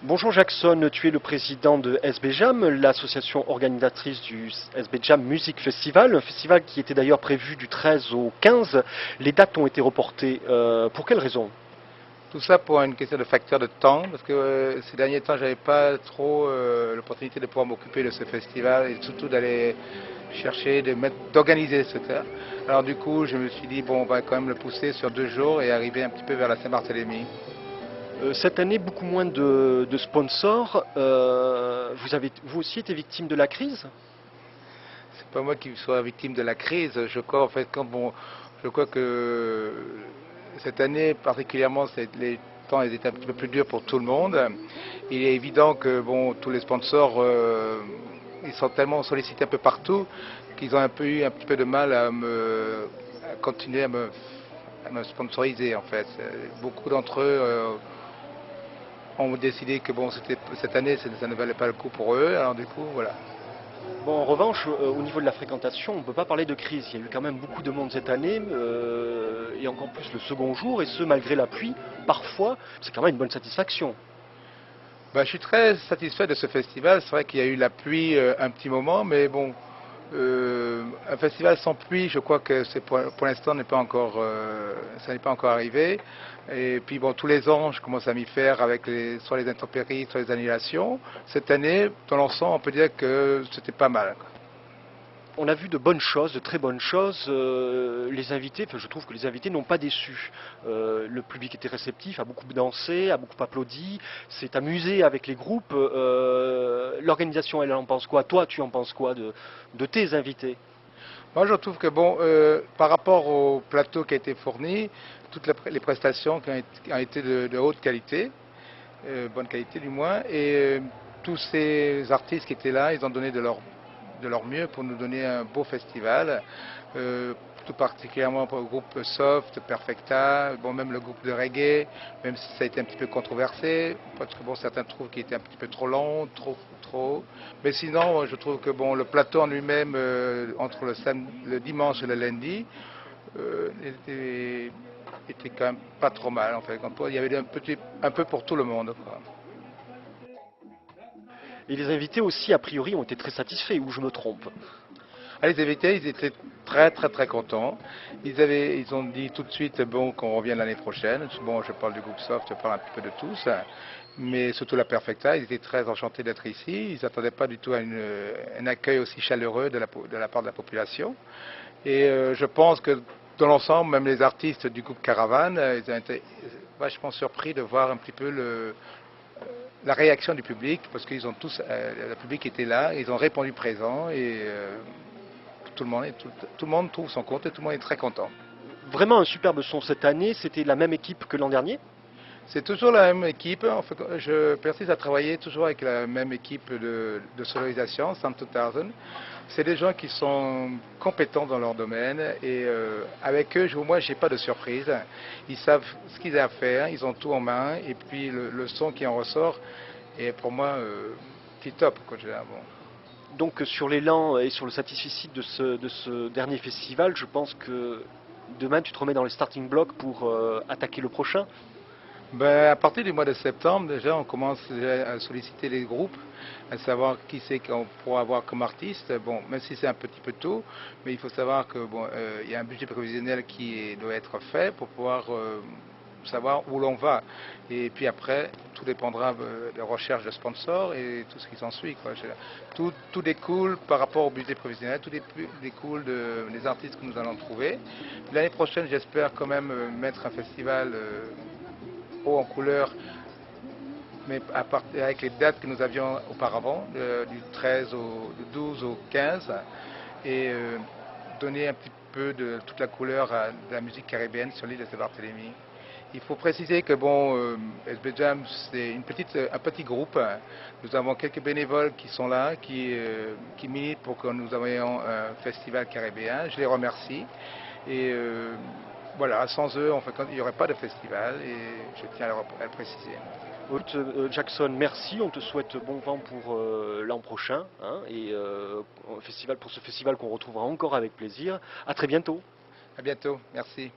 Bonjour Jackson, tu es le président de SB Jam, l'association organisatrice du SB Jam Music Festival, un festival qui était d'ailleurs prévu du 13 au 15. Les dates ont été reportées. Pour quelles raisons? Tout ça pour une question de facteur de temps, parce que ces derniers temps, j'avais pas trop l'opportunité de pouvoir m'occuper de ce festival et surtout d'aller chercher, d'organiser ce cas. Alors du coup, je me suis dit, bon, on va quand même le pousser sur 2 jours et arriver un petit peu vers la Saint-Barthélemy. Cette année, beaucoup moins de sponsors. Vous aussi été victime de la crise? C'est pas moi qui sois victime de la crise. Je crois en fait, je crois que cette année particulièrement, les temps ils étaient un petit peu plus durs pour tout le monde. Il est évident que bon, tous les sponsors, ils sont tellement sollicités un peu partout qu'ils ont un peu eu un petit peu de mal à continuer à me sponsoriser en fait. Beaucoup d'entre eux ont décidé que bon, cette année, ça ne valait pas le coup pour eux. Alors du coup, voilà. Bon, en revanche, au niveau de la fréquentation, on ne peut pas parler de crise. Il y a eu quand même beaucoup de monde cette année, et encore plus le second jour, et ce malgré la pluie. Parfois, c'est quand même une bonne satisfaction. Bah, je suis très satisfait de ce festival. C'est vrai qu'il y a eu la pluie un petit moment, mais bon, un festival sans pluie, je crois que pour l'instant ça n'est pas encore arrivé. Et puis bon, tous les ans, je commence à m'y faire avec soit les intempéries, soit les annulations. Cette année, dans l'ensemble, on peut dire que c'était pas mal. On a vu de bonnes choses, de très bonnes choses. Les invités, enfin, je trouve que les invités n'ont pas déçu. Le public était réceptif, a beaucoup dansé, a beaucoup applaudi, s'est amusé avec les groupes. L'organisation, elle en pense quoi? Toi, tu en penses quoi de tes invités? Moi, je trouve que bon, par rapport au plateau qui a été fourni, toutes les prestations qui ont été de haute qualité, bonne qualité du moins, et tous ces artistes qui étaient là, ils ont donné de leur mieux pour nous donner un beau festival. Tout particulièrement pour le groupe Soft, Perfecta, bon, même le groupe de reggae, même si ça a été un petit peu controversé, parce que bon, certains trouvent qu'il était un petit peu trop long, trop. Mais sinon, je trouve que bon, le plateau en lui-même, entre le dimanche et le lundi, était, était quand même pas trop mal. En fait, il y avait un peu pour tout le monde, quoi. Et les invités aussi, a priori, ont été très satisfaits, ou je me trompe? Ah, les invités, ils étaient très contents. Ils ont dit tout de suite bon qu'on revient l'année prochaine. Bon, je parle du groupe Soft, je parle un petit peu de tous, mais surtout la Perfecta. Ils étaient très enchantés d'être ici. Ils n'attendaient pas du tout à un accueil aussi chaleureux de la part de la population. Et je pense que dans l'ensemble, même les artistes du groupe Caravane, ils ont été vachement surpris de voir un petit peu la réaction du public, parce qu'ils ont tous, le public était là, ils ont répondu présent et tout le monde trouve son compte et tout le monde est très content. Vraiment un superbe son cette année. C'était la même équipe que l'an dernier? C'est toujours la même équipe. En fait, je persiste à travailler toujours avec la même équipe de sonorisation, Sound 2000. C'est des gens qui sont compétents dans leur domaine et avec eux, moi, j'ai pas de surprise. Ils savent ce qu'ils ont à faire, ils ont tout en main et puis le son qui en ressort est pour moi tip top. Quoi, bon. Donc sur l'élan et sur le satisfecit de ce dernier festival, je pense que demain tu te remets dans les starting blocks pour attaquer le prochain. Ben, à partir du mois de septembre, déjà, on commence déjà à solliciter les groupes, à savoir qui c'est qu'on pourra avoir comme artiste. Bon, même si c'est un petit peu tôt, mais il faut savoir que bon, il y a un budget prévisionnel doit être fait pour pouvoir savoir où l'on va. Et puis après, tout dépendra de la recherche de sponsors et tout ce qui s'ensuit. Tout découle par rapport au budget prévisionnel, tout découle des artistes que nous allons trouver. L'année prochaine, j'espère quand même mettre un festival haut en couleur, mais avec les dates que nous avions auparavant, du 13 du 12 au 15, et donner un petit peu de toute la couleur de la musique caribéenne sur l'île de Saint-Barthélemy. Il faut préciser que bon, SB Jam, c'est un petit groupe. Nous avons quelques bénévoles qui sont là, qui militent pour que nous ayons un festival caribéen. Je les remercie. Et voilà, sans eux, en fait, il n'y aurait pas de festival et je tiens à le préciser. Jackson, merci, on te souhaite bon vent pour l'an prochain, hein, et pour ce festival qu'on retrouvera encore avec plaisir. À très bientôt. À bientôt, merci.